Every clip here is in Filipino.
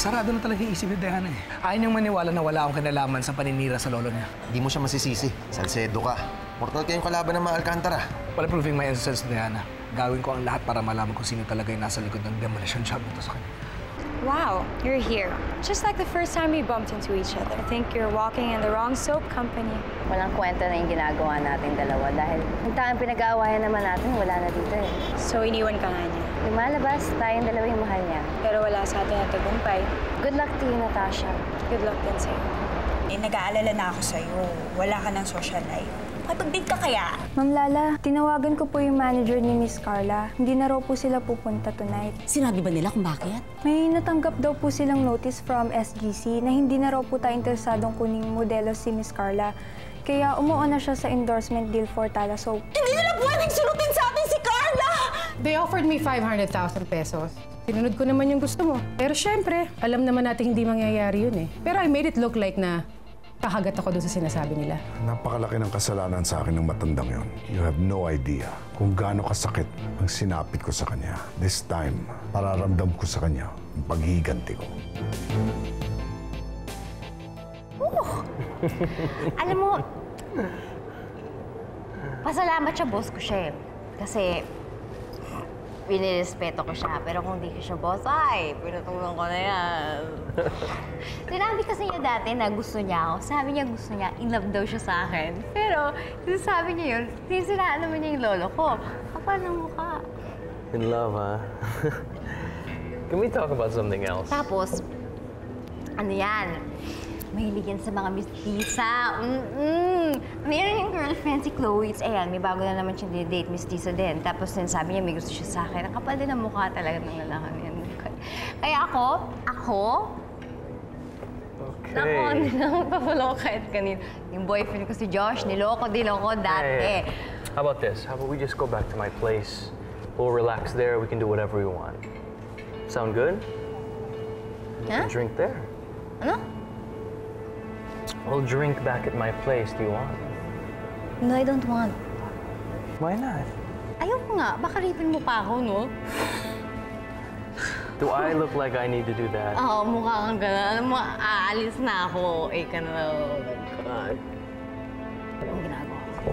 sarado na talaga yung isip ni Diana eh. Ayaw niyang maniwala na wala akong kinalaman sa paninira sa lolo niya. Hindi mo siya masisisi. Salcedo ka. Mortal kayong kalaban ng mga Alcantara. While proving my innocence, Diana, gawin ko ang lahat para malaman kung sino talaga yung nasa likod ng demolition job nito sa kanya. Wow, you're here. Just like the first time we bumped into each other. I think you're walking in the wrong soap company. Walang kwenta na yung ginagawa natin dalawa dahil yung tanging pinag-aawayan naman natin, wala na dito eh. So, iniwan ka nga niya. Lumalabas, tayong dalawa yung mahal niya. Pero wala sa atin na tagumpay. Good luck to you, Natasha. Good luck din sa'yo. Nag-aalala na ako sa'yo. Wala ka ng social life. Kapag-date ka kaya? Ma'am Lala, tinawagan ko po yung manager ni Miss Carla. Hindi na raw po sila pupunta tonight. Sinabi ba nila kung bakit? May natanggap daw po silang notice from SGC na hindi na raw po tayo interesadong kuning modelo si Miss Carla. Kaya umuo na siya sa endorsement deal for Tala Soap. Hindi nila pwedeng sulutin sa atin si Carla! They offered me 500,000 pesos. Sinunod ko naman yung gusto mo. Pero syempre, alam naman natin hindi mangyayari yun eh. Pero I made it look like na kahagat ako doon sa sinasabi nila. Napakalaki ng kasalanan sa akin ng matandang yon. You have no idea kung gaano kasakit ang sinapit ko sa kanya. This time, pararamdam ko sa kanya ang paghihiganti ko. Alam mo, pasalamat siya, boss ko siya eh. Kasi, pinirespeto ko siya. Pero kung di ko siya boss, ay, pinatulong ko na yan. Sinabi kasi niya dati na gusto niya ako. Sabi niya gusto niya, in love daw siya sa akin. Pero, sabi niya yun, sinisiraan naman niya yung lolo ko. Kapal ng mukha. In love, huh? Can we talk about something else? Tapos, ano yan? Mahilig yan sa mga mistisa. Mayroon yung girlfriend si Chloe. Ayan, may bago na naman siyang date, mistisa din. Tapos sabi niya may gusto siya sa akin. Ang kapal din ang mukha talaga ng lalaki yan. Kaya ako, Okay. Nako, hindi na magpapalo kahit kanina. Yung boyfriend ko si Josh, niloko dati. Hey. How about this? How about we just go back to my place? We'll relax there. We can do whatever we want. Sound good? We can drink there. Ano? We'll drink back at my place. Do you want? No, I don't want. Why not? Ayoko nga. Baka ripin mo pa ako, no? Do I look like I need to do that? Oo, mukha kang gano'n. Alam mo, aalis na ako. Ka na. God. Anong ginagawa ko?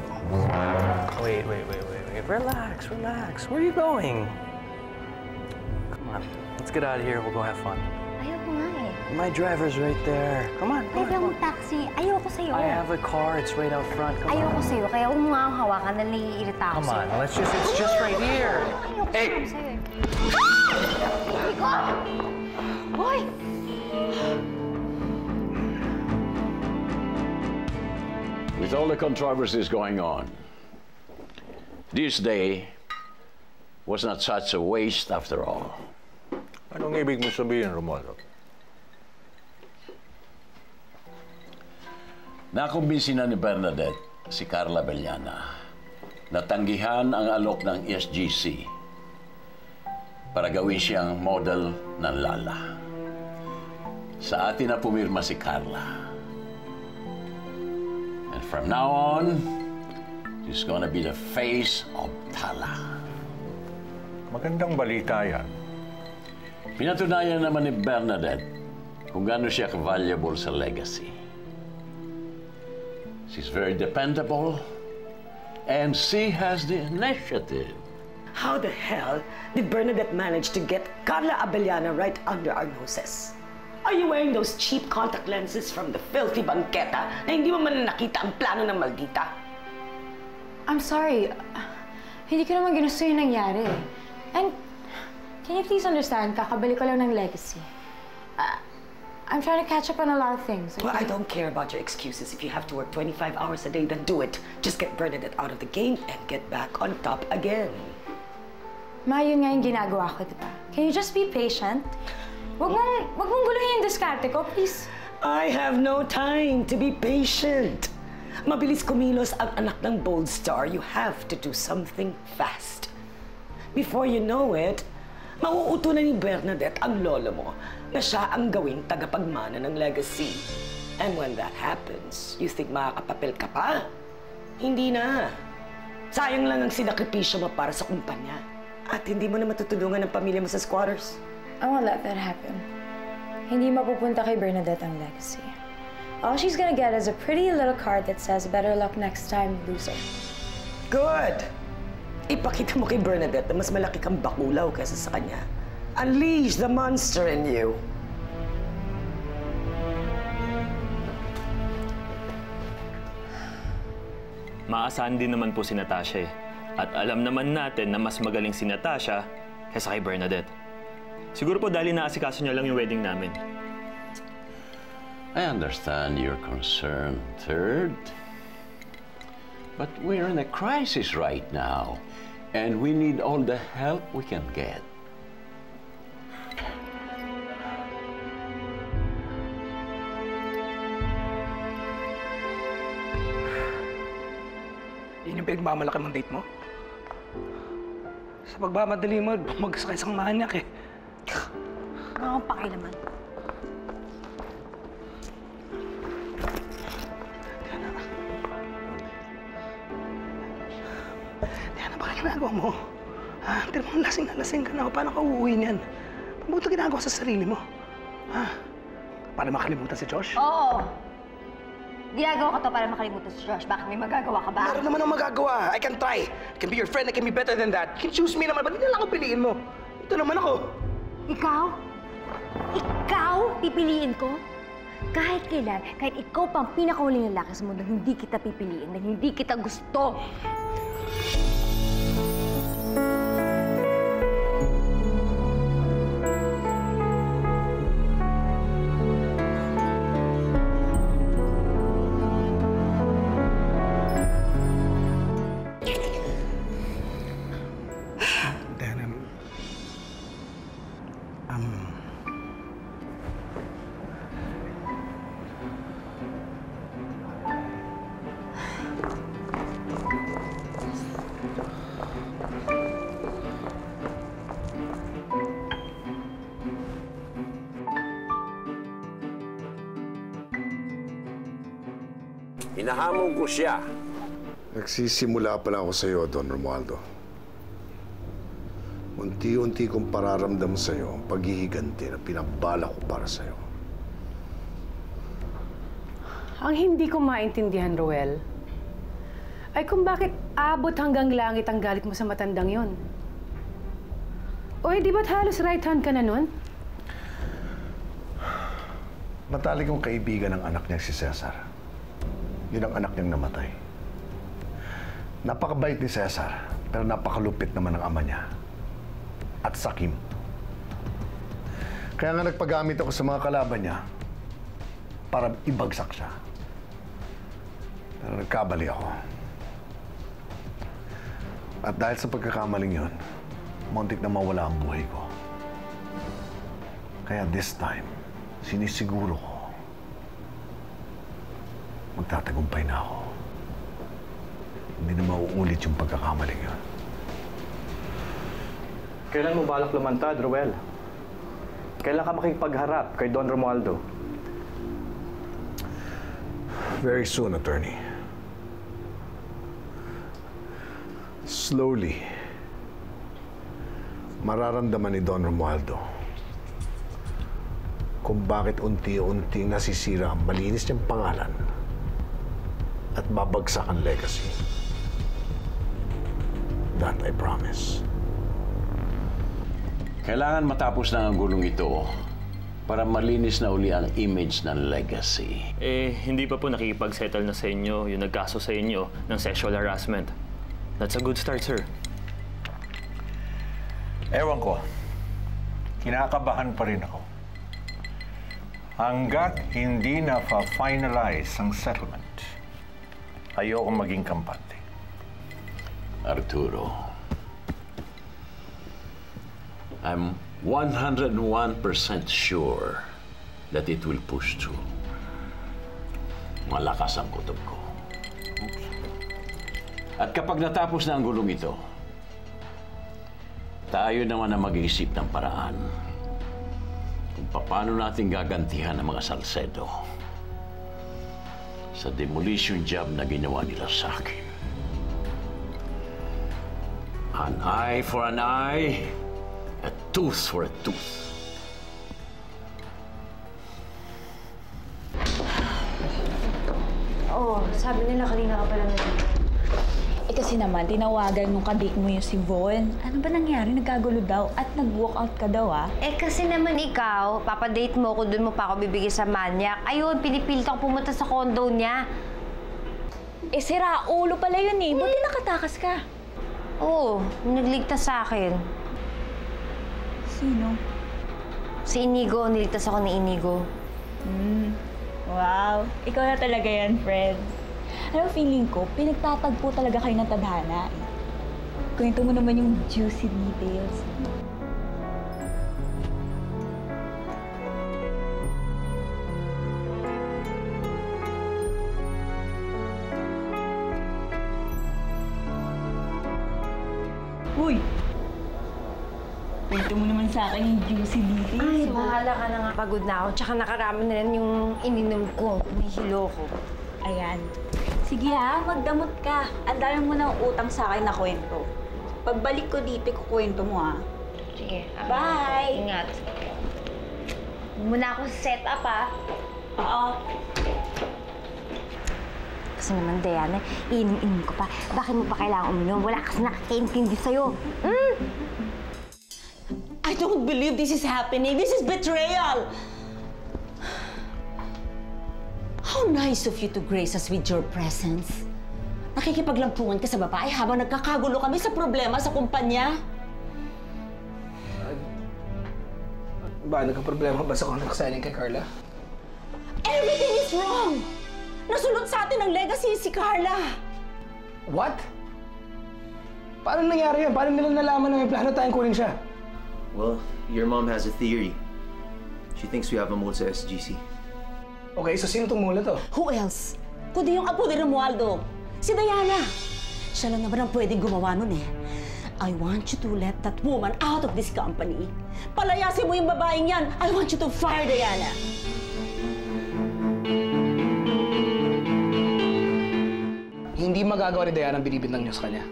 Wait. Relax. Where are you going? Come on. Let's get out of here. We'll go have fun. Ayoko nga eh. My driver's right there. Come on. Pwede akong taxi. Ayoko sa'yo. I have a car. It's right out front. Come on. Ayoko sa'yo. Kaya huwag mo nga akong hawakan na naiirita ako Come on. sa'yo. It's just right here. Ayoko Hey! sa'yo eh. Rico! Hoy! With all the controversies going on, this day was not such a waste after all. Anong ibig mo sabihin, Romualdo? Nakumbinsi na ni Bernadette si Carla Abellana na tanggihan ang alok ng SGC para gawin siyang model ng Lala. Sa atin na pumirma si Carla. And from now on, she's gonna be the face of Tala. Magandang balita yan. Pinatunayan naman ni Bernadette kung gaano siya valuable sa legacy. She's very dependable, and she has the initiative. How the hell did Bernadette manage to get Carla Abellana right under our noses? Are you wearing those cheap contact lenses from the filthy banqueta na hindi mo man nakita ang plano ng maldita? I'm sorry. Hindi ko naman ginusto yung nangyari. And can you please understand, kakabalik ko lang ng legacy. I'm trying to catch up on a lot of things. Okay? Well, I don't care about your excuses. If you have to work 25 hours a day, then do it. Just get Bernadette out of the game and get back on top again. Ma, yun nga yung ginagawa ko, di ba? Can you just be patient? Wag mong guluhin yung diskarte ko, please. I have no time to be patient. Mabilis kumilos ang anak ng Bold Star. You have to do something fast. Before you know it, mauuto na ni Bernadette ang lolo mo na siya ang gawing tagapagmana ng legacy. And when that happens, you think makakapapel ka pa? Hindi na. Sayang lang ang sinakripisyo mo para sa kumpanya. At hindi mo na matutulungan ang pamilya mo sa squatters. I won't let that happen. hindi mapupunta kay Bernadette ang legacy. All she's gonna get is a pretty little card that says, "Better luck next time, loser." Good! Ipakita mo kay Bernadette na mas malaki kang bakulaw kaysa sa kanya. Unleash the monster in you. Maasahan din naman po si Natasha eh. At alam naman natin na mas magaling si Natasha kaysa kay Bernadette. Siguro po dahil naasikaso niya lang yung wedding namin. I understand your concern, Third. But we're in a crisis right now, and we need all the help we can get. Yun yung pinagmamalaki mong date mo? Sa pagmamadali mo, bumagsak ka isang manyak eh. Wala akong pakialaman. Diana, bakit ginagawa mo? Ha? Tignan mo, lasing na lasing ka na. Paano ka uuwi niyan? Paano mo ito ginagawa sa sarili mo? Ha? Para makalimutan si Josh? Oo! Ginagawa ko to para makalimutan si Josh. Bakit may magagawa ka ba? Meron naman ang magagawa. I can try. I can be your friend. I can be better than that. You can choose me naman. Ba't hindi na lang ako piliin mo? Ito naman ako. Ikaw? Ikaw? Pipiliin ko? Kahit kailan, kahit ikaw pang pinakahuling lalaki sa mundo, hindi kita pipiliin, dahil hindi kita gusto. Hinahamon ko siya. Nagsisimula pa lang ako sa iyo, Don Romualdo. Unti-unti kong pararamdam sa iyo ang paghihiganti na pinabala ko para sa iyo. Ang hindi ko maintindihan, Roel, ay kung bakit abot hanggang langit ang galit mo sa matandang yon. O di ba't halos right hand ka na nun? Matalik kong kaibigan ng anak niya si Cesar. Yun ang anak niyang namatay. Napakabait ni Cesar, pero napakalupit naman ng ama niya. At sakim. Kaya nga nagpagamit ako sa mga kalaban niya para ibagsak siya. Pero nagkabali ako. At dahil sa pagkakamaling yun, muntik na mawala ang buhay ko. Kaya this time, sinisiguro ko, magtatagumpay na ako. Hindi na mauulit yung pagkakamaling yun. Kailan mo balak lumantad, Roel? Kailan ka makikipagharap kay Don Romualdo? Very soon, attorney. Slowly, mararamdaman ni Don Romualdo kung bakit unti-unting nasisira ang malinis niyang pangalan at babagsak ang legacy. That I promise. Kailangan matapos na ang gulong ito para malinis na uli ang image ng legacy. Eh, hindi pa po nakikipag-settle na sa inyo yung nagkaso sa inyo ng sexual harassment. That's a good start, sir. Ewan ko. Kinakabahan pa rin ako. Hanggat hindi na finalize ang settlement, ayoko maging kampante. Arturo, I'm 101% sure that it will push through. Malakas ang kutob ko. At kapag natapos na ang gulong ito, tayo naman ang mag-iisip ng paraan kung paano natin gagantihan ang mga Salcedo sa demolition job na ginawa nila sa akin. An eye for an eye, a tooth for a tooth. Oo, sabi nila kanina ka pala nandito. Eh kasi naman, tinawagan nung kadate mo yung si Von. Ano ba nangyari? Nagkagulo daw at nag-walk out ka daw, ah? Eh kasi naman ikaw, papadate mo ako, dun mo pa ako bibigay sa manyak. Ayun, pinipilit ako pumunta sa condo niya. Eh sira ulo pala yun eh. Buti nakatakas ka. Oo, nagligtas sa akin. Sino? Si Inigo, niligtas ako ni Inigo. Wow, ikaw na talaga yan, friend. Alam, feeling ko, pinagtatagpo talaga kayo ng tadhana. Kwento mo naman yung juicy details. Uy! Kwento mo naman sa akin yung juicy details. Ay, bahala ka na nga. Pagod na ako. Tsaka nakarami na rin yung ininom ko. Nahihilo ko. Ayan. Sige ha, magdamot ka. Ang dami mo ng utang sa akin na kwento. Pagbalik ko dito, kukwento mo ha. Sige. Bye! Ingat. Muna ako set up ha. Oo. Kasi naman, Diana, iinom-inom ko pa. Bakit mo pa kailangan uminom? Wala kasi nakakaintindi sa'yo. I don't believe this is happening. This is betrayal. How nice of you to grace us with your presence. Nakikipaglampungan ka sa babae habang nagkakagulo kami sa problema sa kumpanya. Ba, nagka-problema ba sa contract signing kay Carla? Everything is wrong! Nasulot sa atin ang legacy si Carla. What? Paano nangyari yan? Paano nila nalaman na may plano tayong kunin siya? Well, your mom has a theory. She thinks we have a mold sa SGC. Okay, so sino itong mula to? Who else? Kundi yung apo ni Romualdo. Si Diana. Siya lang naman ang pwedeng gumawa nun eh. I want you to let that woman out of this company. Palayasin mo yung babaeng yan. I want you to fire Diana. Hindi magagawa ni Diana ang binibintang niyo sa kanya.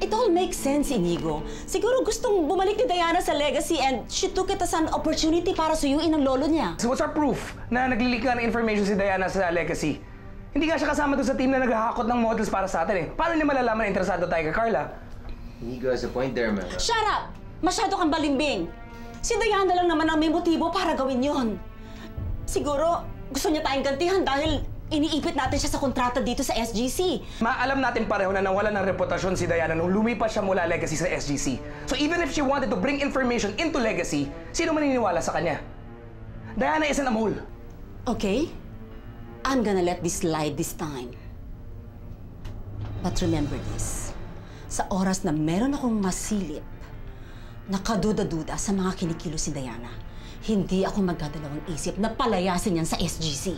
It all makes sense, Inigo. Siguro gustong bumalik ni Diana sa legacy and she took it as an opportunity para suyuin ang lolo niya. So what's our proof na naglilik na ng information si Diana sa legacy? Hindi nga siya kasama doon sa team na naghahakot ng models para sa atin eh. Paano niya malalaman na interesado tayo kay Carla? Inigo has a point there, man. Shut up! Masyado kang balimbing. Si Diana lang naman ang may motibo para gawin yon. Siguro gusto niya tayong gantihan dahil iniipit natin siya sa kontrata dito sa SGC. Maalam natin pareho na nawala ng reputasyon si Diana nung lumipas siya mula Legacy sa SGC. So even if she wanted to bring information into Legacy, sino maniniwala sa kanya? Diana isn't a mole. Okay? I'm gonna let this slide this time. But remember this. Sa oras na meron akong masilip, nakaduda-duda sa mga kinikilos si Diana, hindi ako magdadalawang isip na palayasin yan sa SGC.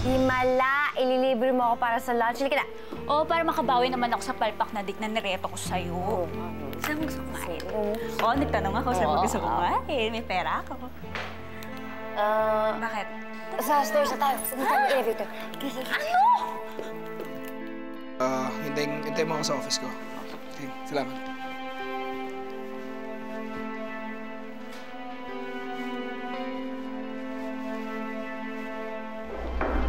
Himala, ililibre mo ako para sa lunch. Halika na. Oo, para makabawi naman ako sa palpak na dik na nireto ko sa'yo. Saan mo gusto kumain? Oo, nagtanong ako saan mo gusto kumain. May pera ako. Bakit? Sa stairs na tayo. Pumunta ng elevator. Ano? Hintayin mo ako sa office ko. Okay, salamat.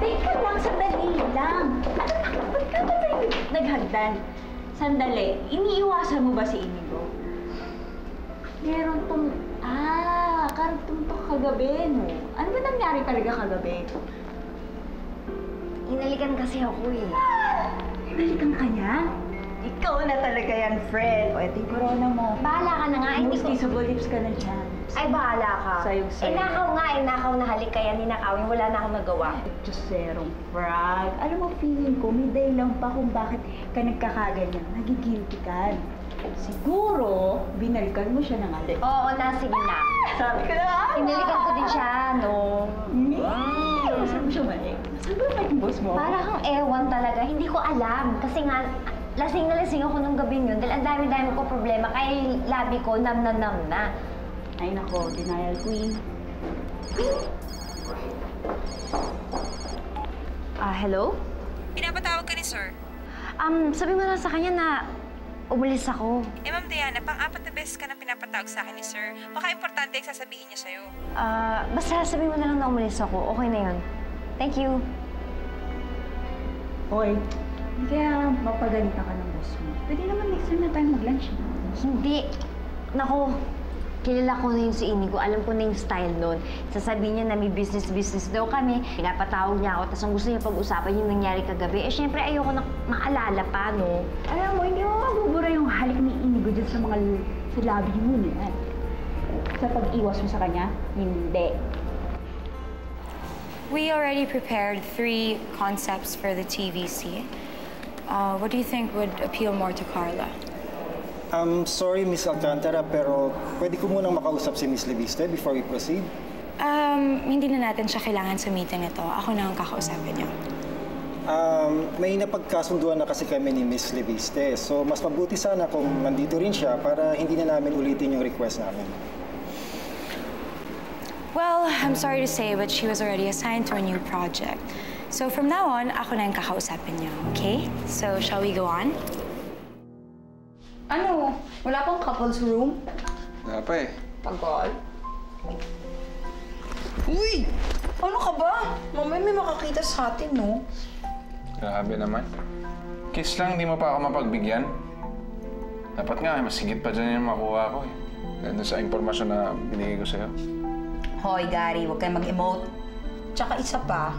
Teka lang, sandali lang. Ba't ka ba tayo naghagdan? Sandali, iniiwasan mo ba si Inigo? Meron tong... karugtong to kagabi, no? Ano ba nangyari talaga kagabi? Hinalikan kasi ako eh. Hinalikan ka niya? Ikaw na talaga yan, friend. O, ito yung corona mo. Bahala ka na nga. Hindi ko... Multiple lips ka na dyan. Ay, bahala ka. Sayong-sayo. Nakaw na halik kaya ninakawin. Wala na akong nagawa. Diyosero, Frag. Alam mo, feeling ko, may dahilan pa kung bakit ka nagkakaganyan. Nagigilty ka. Siguro, binalikan mo siya ng alik. Oo na, sige na. Sabi ko na! Hinalikan ko din siya, no? Saan mo siya mali? Saan ba yung boss mo? Para kang ewan talaga. Hindi ko alam. Kasi nga, lasing na lasing ako nung gabing yun. Dahil ang dami-dami ko problema. Kaya yung labi ko, nam na. Ay nako, denial queen. Hello? Pinapatawag ka ni sir. Sabi mo lang sa kanya na umalis ako. Ma'am Diana, pang-apat na beses ka na pinapatawag sa akin ni Sir. Baka importante yung sasabihin niya sa'yo. Basta sabihin mo na lang na umalis ako. Okay na yun. Thank you. Hoy, kaya mapagalitan ka ng boss mo. Pwede naman next time na tayo mag-lunch. Hindi. Naku, kilala ko na yun si Inigo. Alam ko na yung style nun. Sasabihin niya na may business daw kami. Pinapatawag niya ako, tapos ang gusto niya pag-usapan yung nangyari kagabi. Eh, syempre, ayoko na maalala pa, no? Alam mo, hindi mo mabubura yung halik ni Inigo dyan sa mga labi mo na yan. Sa pag-iwas mo sa kanya, hindi. We already prepared 3 concepts for the TVC. What do you think would appeal more to Carla? Sorry, Miss Alcantara, pero pwede ko munang makausap si Miss Leviste before we proceed? Hindi na natin siya kailangan sa meeting ito. Ako na ang kakausapin niya. May napagkasunduan na kasi kami ni Miss Leviste, so mas mabuti sana kung nandito rin siya para hindi na namin ulitin yung request namin. Well, I'm sorry to say, but she was already assigned to a new project. So from now on, ako na yung kakausapin niya, okay? So, shall we go on? Ano? Wala pang couple's room? Wala pa eh. Tagal. Uy! Ano ka ba? Mamaya may makakita sa atin, no? Grabe naman. Kiss lang, di mo pa ako mapagbigyan. Dapat nga, mas higit pa dyan yung makuha ko eh. Dahil sa impormasyon na binigay ko sa'yo. Hoy, Gary, huwag kayong mag-emote. Tsaka isa pa,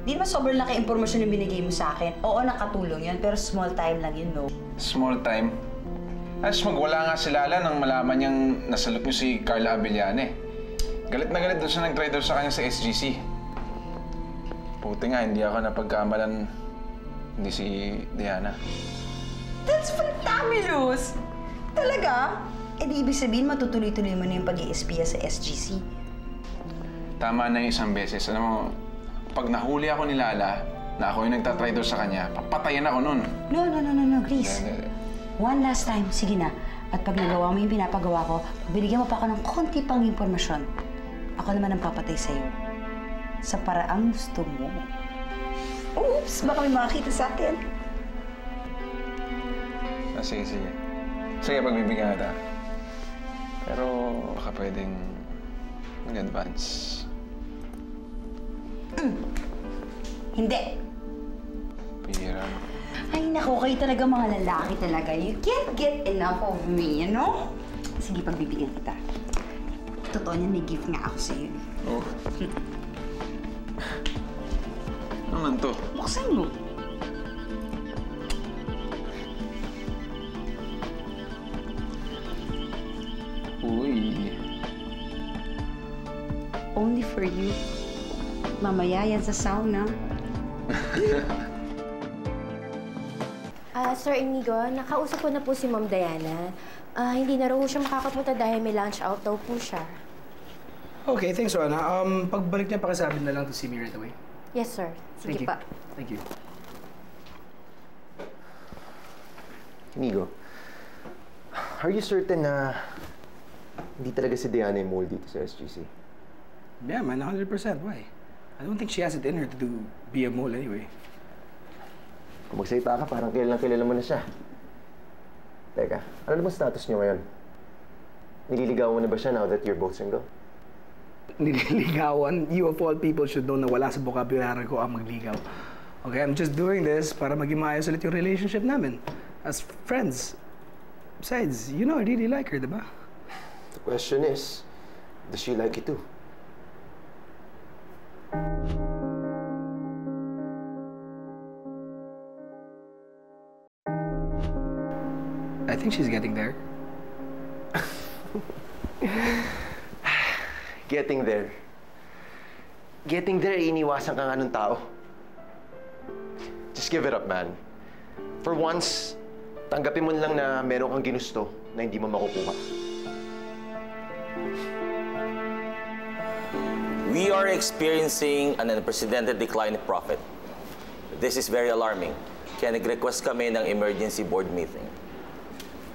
di naman sobrang laki impormasyon yung binigay mo sa akin. Oo, nakatulong yun, pero small time lang yun, no? Small time? Ayos magwala nga si Lala nang malaman niyang nasalok niyo si Carla Abellane. Galit na galit doon siya nag-try daw sa kanya sa SGC. Buti nga, hindi ako napagkamalan, hindi si Diana. That's fantabulous! Talaga? Eh di ibig sabihin, matutuloy-tuloy mo na yung pag-i-espiya sa SGC. Tama na yung isang beses. Alam mo, pag nahuli ako ni Lala, na ako yung nagtatry daw sa kanya, papatayin ako nun. No, Chris. One last time, sige na. At pag nagawa mo yung pinapagawa ko, binigyan mo pa ako ng konti pang impormasyon. Ako naman ang papatay sa'yo. Sa paraang gusto mo. Oops! Baka may makakita sa atin. Sige. Sige, pagbibigyan kita. Pero baka pwedeng mag-advance. Hindi. Pira. Ay, naku, kayo talaga mga lalaki talaga. You can't get enough of me, you know? Sige, pagbibigyan kita. Totoo niyan, may gift nga ako sa'yo. Oh. Naman to? Buksan mo. Uy. Only for you. Mamaya yan sa sauna. Sir Inigo, nakausap ko na po si Ma'am Diana. Hindi na raw siya makakapunta dahil may lunch out daw po siya. Okay, thanks, Rona. Pagbalik niya, pakisabi na lang to see me right away. Yes, sir. Sige pa. Thank you. Inigo, are you certain na hindi talaga si Diana yung mole dito sa SGC? Yeah, man, 100%. Why? I don't think she has it in her to be a mole anyway. Kung magsalita ka, parang kilala mo na siya. Teka, ano naman status niyo ngayon? Nililigawan mo na ba siya now that you're both single? Nililigawan? You of all people should know na wala sa vocabulary ko ang magligaw. Okay, I'm just doing this para maging maayos ulit yung relationship namin. As friends. Besides, you know I really like her, diba? The question is, does she like you too? I think she's getting there. Getting there. Getting there, iniwasan ka nga ng tao. Just give it up, man. For once, tanggapin mo lang na meron kang ginusto na hindi mo makukuha. We are experiencing an unprecedented decline in profit. This is very alarming. Kaya nag-request kami ng emergency board meeting.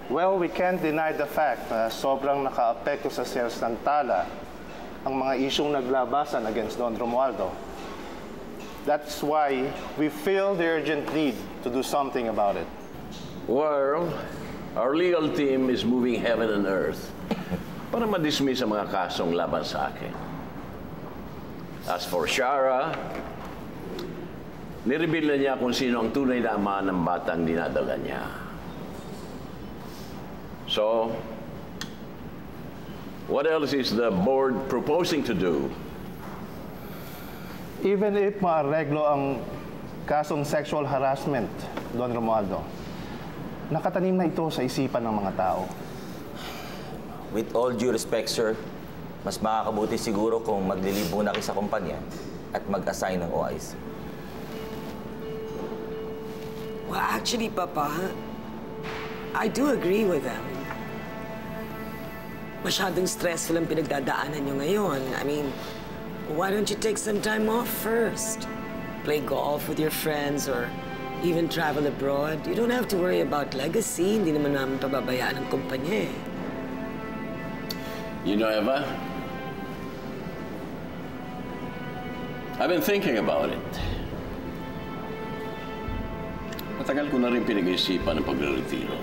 Well, we can't deny the fact na sobrang naka-apekto sa sales ng Tala ang mga isyong naglabasan against Don Romualdo. That's why we feel the urgent need to do something about it. Well, our legal team is moving heaven and earth para ma-dismiss ang mga kasong laban sa akin. As for Shara, nireveal na niya kung sino ang tunay na ama ng batang dinadala niya. So, what else is the board proposing to do? Even if maareglo ang kasong sexual harassment, Don Romualdo, nakatanim na ito sa isipan ng mga tao. With all due respect, sir, mas makakabuti siguro kung maglilibo na kayo sa kumpanya at mag-assign ng OIC. Well, actually, Papa, I do agree with them. Masyadong stressful ang pinagdadaanan nyo ngayon. I mean, why don't you take some time off first? Play golf with your friends or even travel abroad. You don't have to worry about legacy. Hindi naman namin pababayaan ang kumpanya eh. You know, Eva, I've been thinking about it. Matagal ko na rin pinag-iisipan ang pagre-retiro.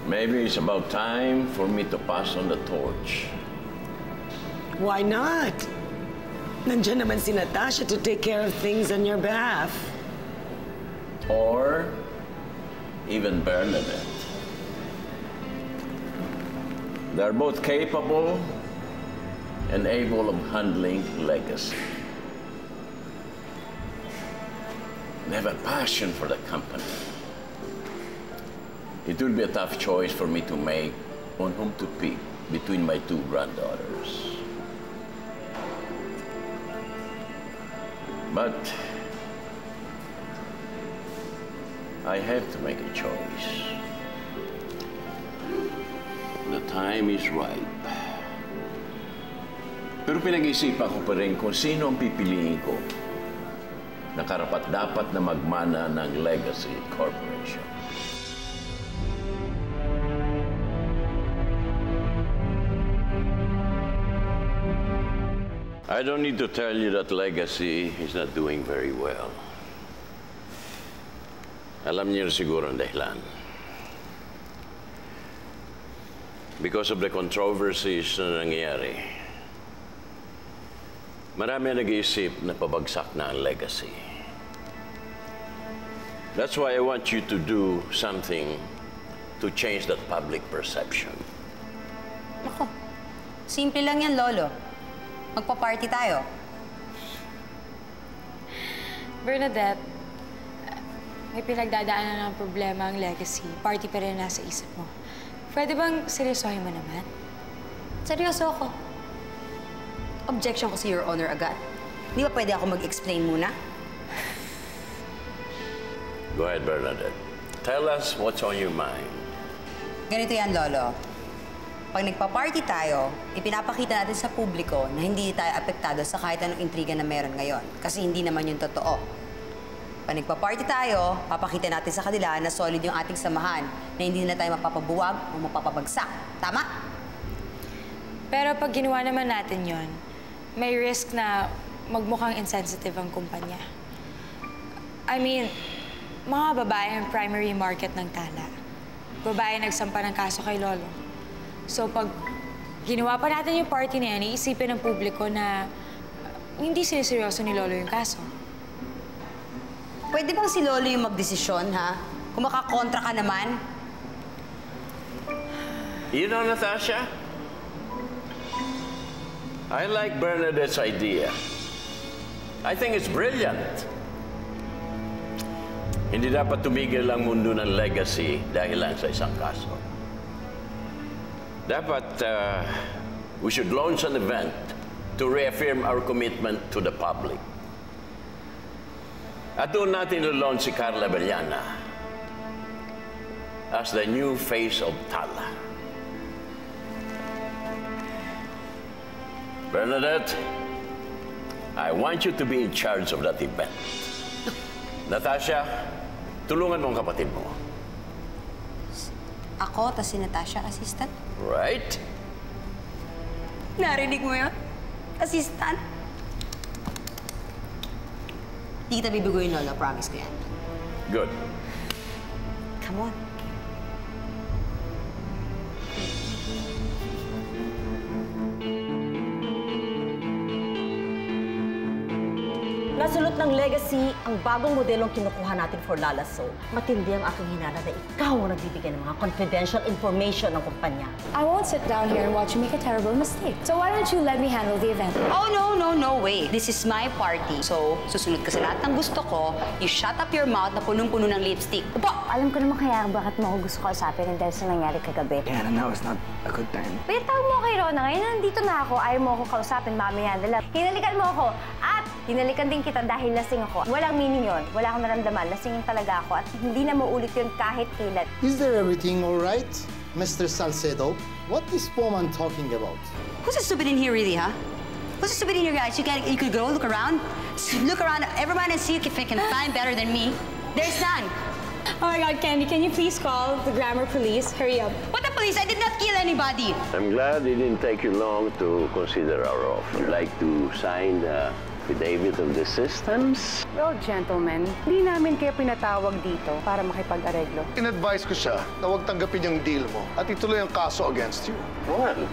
Maybe it's about time for me to pass on the torch. Why not? Nandiyan naman si Natasha to take care of things on your behalf. Or even Bernadette. They're both capable and able of handling legacy. They have a passion for the company. It will be a tough choice for me to make on whom to pick between my two granddaughters. But I have to make a choice. The time is ripe. Pero pinag-isipan ko pa rin kung sino ang pipiliin ko na karapat-dapat na magmana ng Legacy Corporation. I don't need to tell you that Legacy is not doing very well. Alam niyo siguro ang dahilan. Because of the controversies na nangyayari, marami nag-iisip na pabagsak na ang Legacy. That's why I want you to do something to change that public perception. Ako, simple lang yan, Lolo. Magpa-party tayo. Bernadette, may pinagdadaanan ng problema ang Legacy. Party pa rin nasa isip mo. Pwede bang seryosohin mo naman? Seryoso ako. Objection ko si Your Honor agad. Di ba pwede ako mag-explain muna? Go ahead, Bernadette. Tell us what's on your mind. Ganito yan, Lolo. Pag nagpa-party tayo, ipinapakita natin sa publiko na hindi tayo apektado sa kahit anong intriga na meron ngayon. Kasi hindi naman yung totoo. Pag nagpa-party tayo, papakita natin sa kanila na solid yung ating samahan, na hindi na tayo mapapabuwag o mapapabagsak. Tama? Pero pag ginawa naman natin yon, may risk na magmukhang insensitive ang kumpanya. I mean, mga babae ang primary market ng Tala. Babae nagsampa ng kaso kay Lolo. So pag ginawa pa natin yung party na yan, iisipin ng publiko na hindi siniseryoso ni Lolo yung kaso. Pwede bang si Lolo yung magdesisyon, ha? Kung makakontra ka naman? You know, Natasha, I like Bernadette's idea. I think it's brilliant. Hindi dapat tumigil ang mundo ng Legacy dahil lang sa isang kaso. Dapat we should launch an event to reaffirm our commitment to the public. At doon natin i-launch si Carla Abellana as the new face of Tala. Bernadette, I want you to be in charge of that event. Natasha, tulungan mo ang kapatid mo. Ako, tas si Natasha, assistant? Right? Narinig mo yun? Assistant? Di kita bibiguin, Lola. Promise ko yan. Good. Come on. Nasulot ng Legacy ang bagong modelong kinukuha natin for Lala So. Matindi ang aking hinala na ikaw ang nagbibigay ng mga confidential information ng kumpanya. I won't sit down here and watch you make a terrible mistake. So why don't you let me handle the event? Oh, no way. This is my party. So, susunod ka sa lahat ng gusto ko, you shut up your mouth na punong-puno ng lipstick. Upo! Alam ko naman kaya bakit mo ako gusto kausapin dahil sa nangyari kagabi. Diana, now is not a good time. Pero tawag mo kay Rona, ngayon nandito na ako, ayaw mo ako kausapin, mamaya na lang. Hinalikan mo ako at hinalikan din kita dahil lasing ako. Walang meaning yun. Wala akong naramdaman. Lasingin talaga ako at hindi na maulit yun kahit kailan. Is there everything all right, Mr. Salcedo? What is woman talking about? Who's the stupid in here, really, huh? Who's the stupid in here, guys? You could go look around. Look around everyone and see if you can find better than me. There's none. Oh my God, Candy, can you please call the grammar police? Hurry up. What the police? I did not kill anybody. I'm glad it didn't take you long to consider our offer. You'd like to sign the affidavit of desistance? Well, gentlemen, hindi namin kayo pinatawag dito para makipag-areglo. In-advise ko siya na huwag tanggapin yung deal mo at ituloy ang kaso against you. Well,